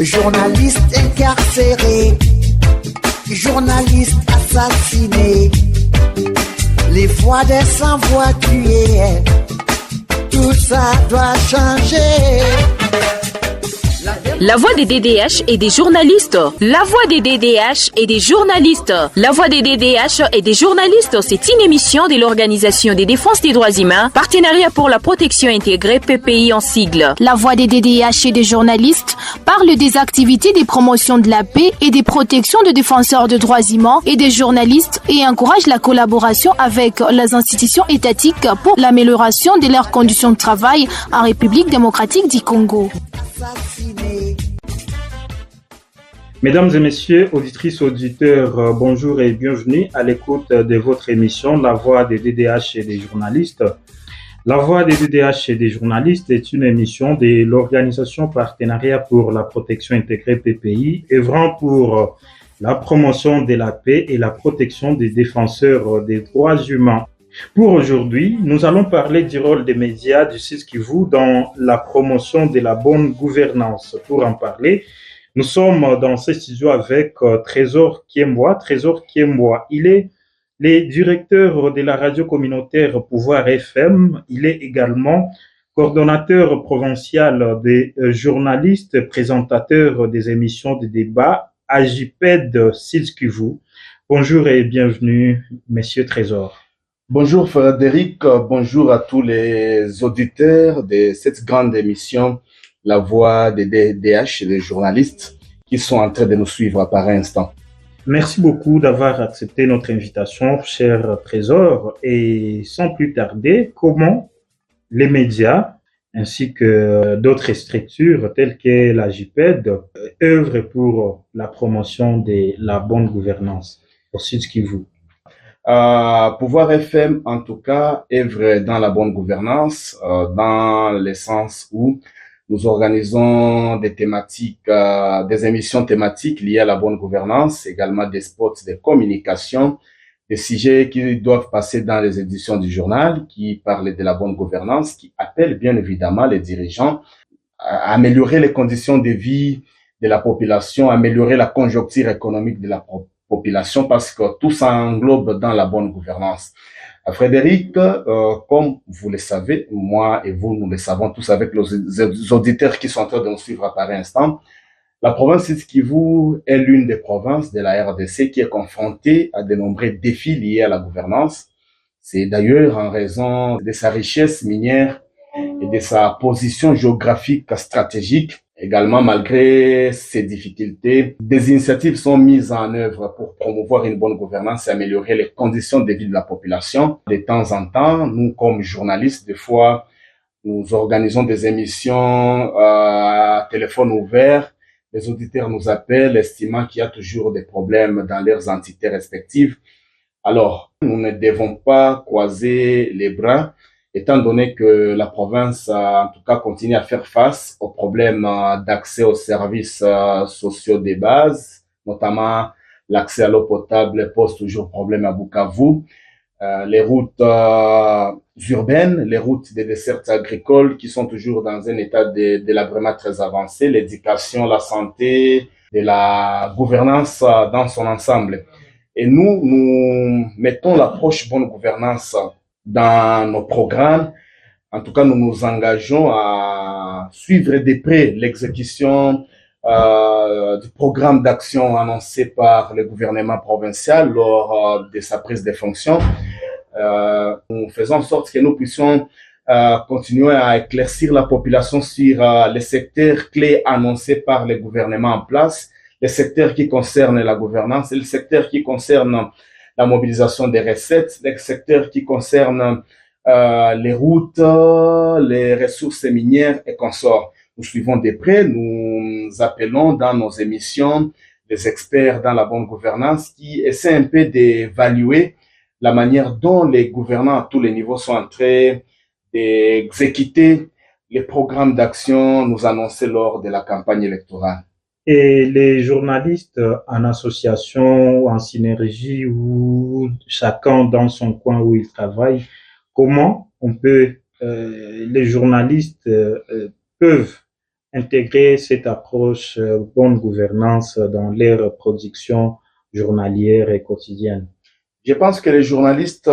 Journalistes incarcérés, journalistes assassinés, les voix des sans-voix tuées, tout ça doit changer. La voix des DDH et des journalistes. La voix des DDH et des journalistes. La voix des DDH et des journalistes, c'est une émission de l'Organisation des défenses des droits humains, Partenariat pour la protection intégrée, PPI en sigle. La voix des DDH et des journalistes parle des activités des promotions de la paix et des protections de défenseurs de droits humains et des journalistes et encourage la collaboration avec les institutions étatiques pour l'amélioration de leurs conditions de travail en République démocratique du Congo. Mesdames et messieurs, auditrices, auditeurs, bonjour et bienvenue à l'écoute de votre émission La Voix des DDH et des journalistes. La Voix des DDH et des journalistes est une émission de l'Organisation Partenariat pour la protection intégrée PPI, œuvrant pour la promotion de la paix et la protection des défenseurs des droits humains. Pour aujourd'hui, nous allons parler du rôle des médias du Sud Kivu dans la promotion de la bonne gouvernance. Pour en parler, nous sommes dans ce studio avec Trésor Kiemboa. Trésor Kiemboa, il est le directeur de la radio communautaire Pouvoir FM. Il est également coordonnateur provincial des journalistes, présentateur des émissions de débat AJPED Sud Kivu. Bonjour et bienvenue, Monsieur Trésor. Bonjour Frédéric, bonjour à tous les auditeurs de cette grande émission La Voix des DDH et des journalistes qui sont en train de nous suivre par instant. Merci beaucoup d'avoir accepté notre invitation, cher Trésor. Et sans plus tarder, comment les médias ainsi que d'autres structures telles que la JPED œuvrent pour la promotion de la bonne gouvernance au Sud Kivu? Pouvoir FM, en tout cas, œuvre dans la bonne gouvernance, dans le sens où nous organisons des thématiques, des émissions thématiques liées à la bonne gouvernance, également des spots de communication, des sujets qui doivent passer dans les éditions du journal, qui parlent de la bonne gouvernance, qui appellent bien évidemment les dirigeants à améliorer les conditions de vie de la population, améliorer la conjoncture économique de la population, parce que tout ça englobe dans la bonne gouvernance. Frédéric, comme vous le savez, moi et vous, nous le savons tous avec les auditeurs qui sont en train de nous suivre par instant, la province Sud Kivu est l'une des provinces de la RDC qui est confrontée à de nombreux défis liés à la gouvernance. C'est d'ailleurs en raison de sa richesse minière et de sa position géographique stratégique. Également, malgré ces difficultés, des initiatives sont mises en œuvre pour promouvoir une bonne gouvernance et améliorer les conditions de vie de la population. De temps en temps, nous, comme journalistes, des fois, nous organisons des émissions à téléphone ouvert. Les auditeurs nous appellent, estimant qu'il y a toujours des problèmes dans leurs entités respectives. Alors, nous ne devons pas croiser les bras, étant donné que la province, en tout cas, continue à faire face aux problèmes d'accès aux services sociaux de base, notamment l'accès à l'eau potable pose toujours problème à Bukavu, les routes urbaines, les routes des dessertes agricoles qui sont toujours dans un état de délabrement très avancé, l'éducation, la santé, de la gouvernance dans son ensemble. Et nous mettons l'approche bonne gouvernance dans nos programmes. En tout cas, nous nous engageons à suivre de près l'exécution du programme d'action annoncé par le gouvernement provincial lors de sa prise de fonction. Nous faisons en sorte que nous puissions continuer à éclaircir la population sur les secteurs clés annoncés par le gouvernement en place, les secteurs qui concernent la gouvernance et les secteurs qui concernent la mobilisation des recettes, les secteurs qui concernent les routes, les ressources minières et consorts. Nous suivons de près, nous appelons dans nos émissions des experts dans la bonne gouvernance qui essaient un peu d'évaluer la manière dont les gouvernants à tous les niveaux sont en train d'exécuter les programmes d'action nous annoncés lors de la campagne électorale. Et les journalistes en association, en synergie ou chacun dans son coin où il travaille, comment on peut, les journalistes peuvent intégrer cette approche bonne gouvernance dans leur production journalière et quotidienne? Je pense que les journalistes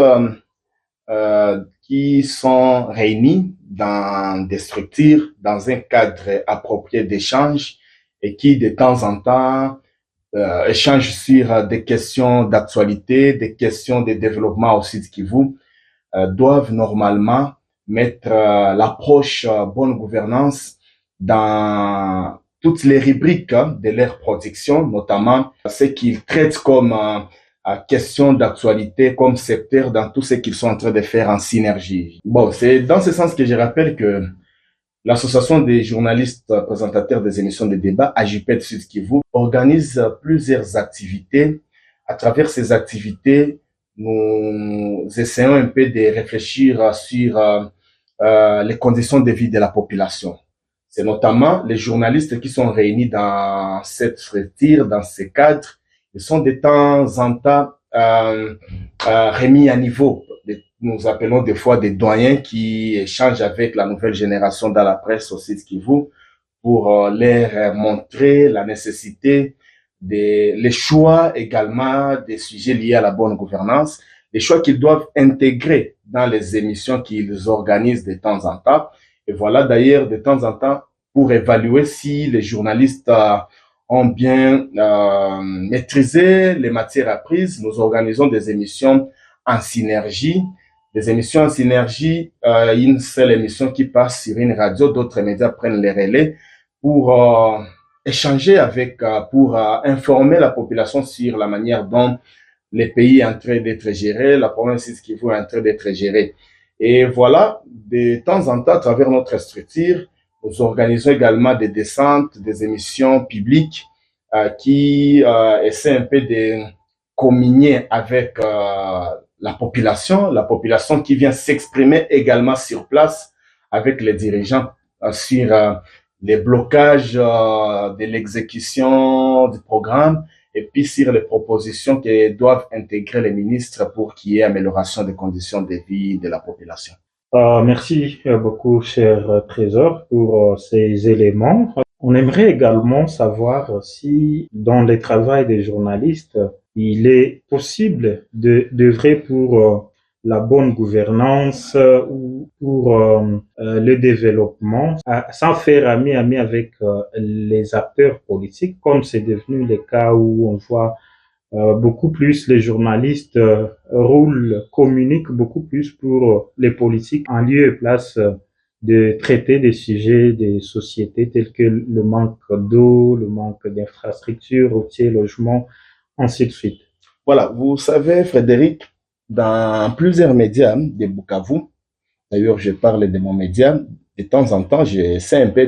qui sont réunis dans des structures, dans un cadre approprié d'échange et qui de temps en temps échangent sur des questions d'actualité, des questions de développement au Sud Kivu, doivent normalement mettre l'approche bonne gouvernance dans toutes les rubriques de leur production, notamment ce qu'ils traitent comme question d'actualité, comme secteur, dans tout ce qu'ils sont en train de faire en synergie. Bon, c'est dans ce sens que je rappelle que l'Association des journalistes présentateurs des émissions de débat, AJPED Sud Kivu, organise plusieurs activités. À travers ces activités, nous essayons un peu de réfléchir sur les conditions de vie de la population. C'est notamment les journalistes qui sont réunis dans cette structure, dans ces cadres. Ils sont de temps en temps remis à niveau. Nous appelons des fois des doyens qui échangent avec la nouvelle génération dans la presse au Sud Kivu pour leur montrer la nécessité les choix également des sujets liés à la bonne gouvernance, les choix qu'ils doivent intégrer dans les émissions qu'ils organisent de temps en temps. Et voilà d'ailleurs de temps en temps pour évaluer si les journalistes ont bien maîtrisé les matières apprises. Nous organisons des émissions en synergie. Des émissions en synergie, une seule émission qui passe sur une radio, d'autres médias prennent les relais pour échanger avec, pour informer la population sur la manière dont le pays est en train d'être géré, la province qui est en train d'être gérée. Et voilà, de temps en temps, à travers notre structure, nous organisons également des descentes, des émissions publiques qui essaient un peu de communier avec la population qui vient s'exprimer également sur place avec les dirigeants sur les blocages de l'exécution du programme et puis sur les propositions que doivent intégrer les ministres pour qu'il y ait amélioration des conditions de vie de la population. Merci beaucoup, cher Trésor, pour ces éléments. On aimerait également savoir si, dans le travail des journalistes, il est possible d'œuvrer pour la bonne gouvernance ou pour le développement, sans faire ami avec les acteurs politiques, comme c'est devenu le cas où on voit beaucoup plus les journalistes communiquent beaucoup plus pour les politiques en lieu et place de traiter des sujets des sociétés tels que le manque d'eau, le manque d'infrastructures, routiers, logements, ainsi de suite. Voilà, vous savez, Frédéric, dans plusieurs médias de Bukavu, d'ailleurs je parle de mon média, de temps en temps j'essaie un peu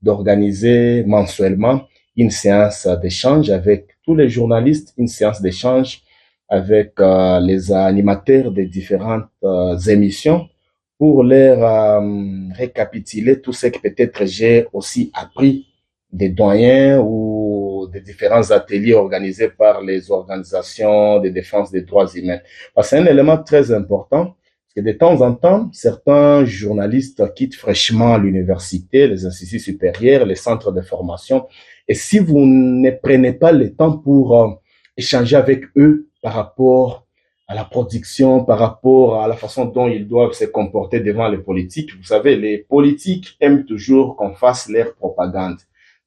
d'organiser mensuellement une séance d'échange avec tous les journalistes, une séance d'échange avec les animateurs des différentes émissions pour leur récapituler tout ce que peut-être j'ai aussi appris des doyens ou des différents ateliers organisés par les organisations de défense des droits humains. Parce que c'est un élément très important, parce que de temps en temps, certains journalistes quittent fraîchement l'université, les instituts supérieurs, les centres de formation. Et si vous ne prenez pas le temps pour échanger avec eux par rapport à la production, par rapport à la façon dont ils doivent se comporter devant les politiques, vous savez, les politiques aiment toujours qu'on fasse leur propagande.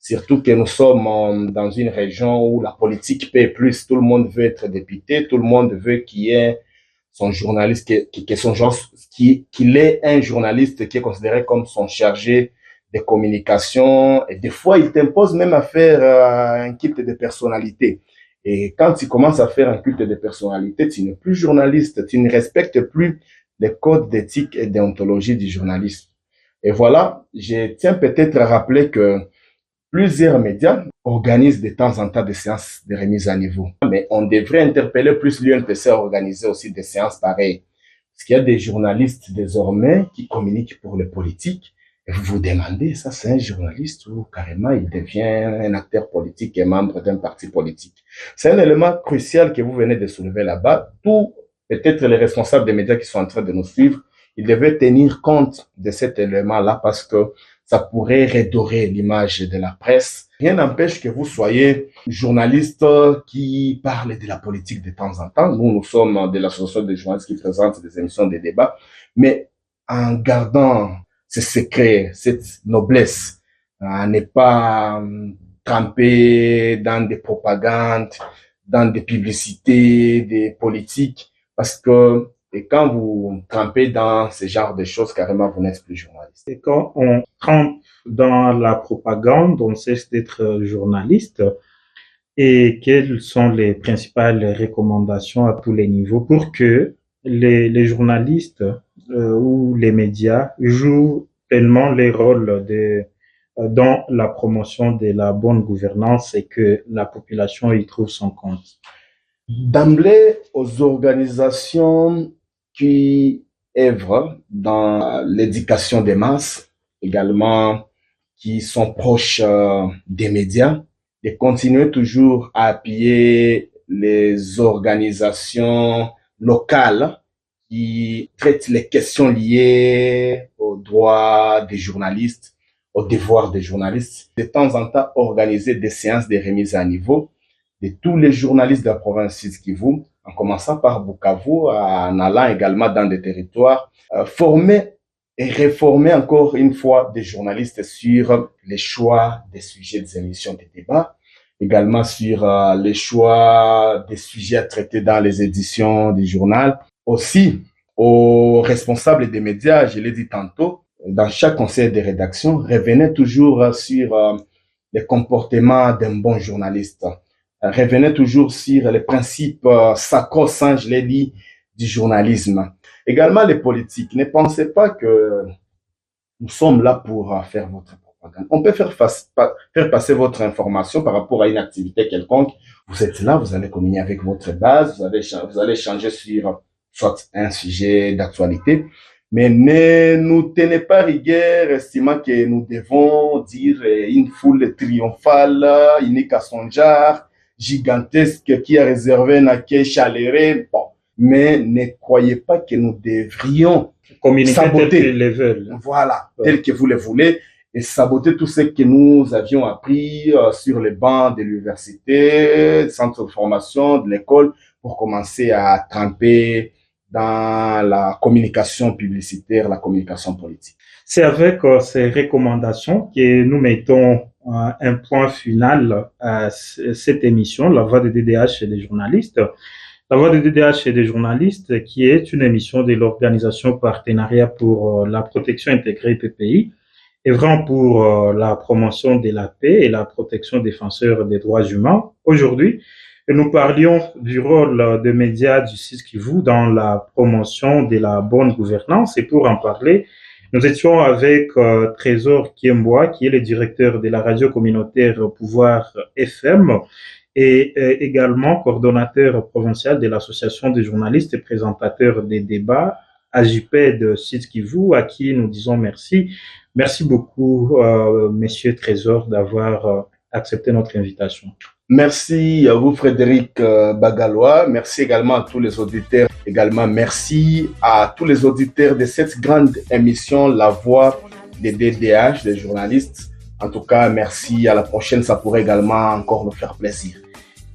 Surtout que nous sommes dans une région où la politique paie plus. Tout le monde veut être député, tout le monde veut qu'il y ait son journaliste, qu'il ait un journaliste qui est considéré comme son chargé de communication. Et des fois, il t'impose même à faire un culte de personnalité. Et quand tu commences à faire un culte de personnalité, tu n'es plus journaliste, tu ne respectes plus les codes d'éthique et déontologie du journaliste. Et voilà, je tiens peut-être à rappeler que plusieurs médias organisent de temps en temps des séances de remise à niveau. Mais on devrait interpeller plus l'UNPC à organiser aussi des séances pareilles. Parce qu'il y a des journalistes désormais qui communiquent pour les politiques. Et vous vous demandez, ça c'est un journaliste ou carrément il devient un acteur politique et membre d'un parti politique. C'est un élément crucial que vous venez de soulever là-bas. Tout, peut-être les responsables des médias qui sont en train de nous suivre, ils devaient tenir compte de cet élément-là parce que ça pourrait redorer l'image de la presse. Rien n'empêche que vous soyez journaliste qui parle de la politique de temps en temps. Nous sommes de l'association des journalistes qui présentent des émissions de débat, mais en gardant ce secret, cette noblesse, à ne pas tremper dans des propagandes, dans des publicités, des politiques, parce que et quand vous trempez dans ce genre de choses, carrément, vous n'êtes plus journaliste. Et quand on trempe dans la propagande, on cesse d'être journaliste. Et quelles sont les principales recommandations à tous les niveaux pour que les journalistes ou les médias jouent pleinement les rôles dans la promotion de la bonne gouvernance et que la population y trouve son compte? D'emblée, aux organisations qui œuvrent dans l'éducation des masses, également qui sont proches des médias, de continuer toujours à appuyer les organisations locales qui traitent les questions liées aux droits des journalistes, aux devoirs des journalistes. De temps en temps, organiser des séances de remise à niveau de tous les journalistes de la province Sud-Kivu, en commençant par Bukavu, en allant également dans des territoires, former et réformer encore une fois des journalistes sur les choix des sujets des émissions de débat, également sur les choix des sujets à traiter dans les éditions du journal. Aussi, aux responsables des médias, je l'ai dit tantôt, dans chaque conseil de rédaction, revenez toujours sur les comportements d'un bon journaliste. Revenez toujours sur les principes sacro-saints, je l'ai dit, du journalisme. Également les politiques. Ne pensez pas que nous sommes là pour faire votre propagande. On peut faire passer votre information par rapport à une activité quelconque. Vous êtes là, vous allez communiquer avec votre base, vous allez échanger sur soit un sujet d'actualité. Mais ne nous tenez pas rigueur, estimant que nous devons dire une foule triomphale, unique à son genre, gigantesque, qui a réservé un accueil chaleureux. Bon. Mais ne croyez pas que nous devrions saboter, les veulent. Voilà, tel que vous le voulez, et saboter tout ce que nous avions appris sur les bancs de l'université, du centre de formation, de l'école, pour commencer à tremper dans la communication publicitaire, la communication politique. C'est avec ces recommandations que nous mettons un point final à cette émission, La Voix des DDH et des journalistes. La Voix des DDH et des journalistes, qui est une émission de l'Organisation Partenariat pour la protection intégrée PPI, œuvrant pour la promotion de la paix et la protection des défenseurs des droits humains. Aujourd'hui, nous parlions du rôle des médias du Sud-Kivu dans la promotion de la bonne gouvernance. Et pour en parler, nous étions avec Trésor Kiemboa, qui est le directeur de la radio communautaire Pouvoir FM et également coordonnateur provincial de l'Association des journalistes et présentateurs des débats AJPED Sud-Kivu, à qui nous disons merci. Merci beaucoup, Monsieur Trésor, d'avoir accepté notre invitation. Merci à vous, Frédéric Bagalois. Merci également à tous les auditeurs. Également, merci à tous les auditeurs de cette grande émission, La Voix des DDH, des journalistes. En tout cas, merci. À la prochaine, ça pourrait également encore nous faire plaisir.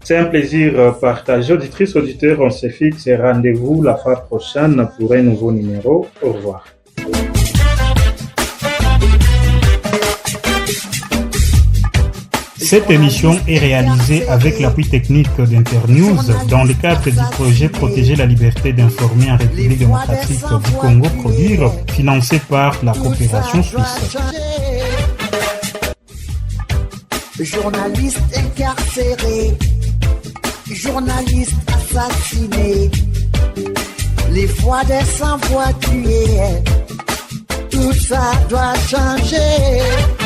C'est un plaisir partagé. Auditrices, auditeurs, on se fixe rendez-vous la fois prochaine pour un nouveau numéro. Au revoir. Cette émission est réalisée avec l'appui technique d'Internews dans le cadre du projet Protéger la liberté d'informer en République démocratique du Congo Produire, financé par la coopération suisse. Journalistes incarcérés, journalistes assassinés, les voix des sans-voix tuées, tout ça doit changer.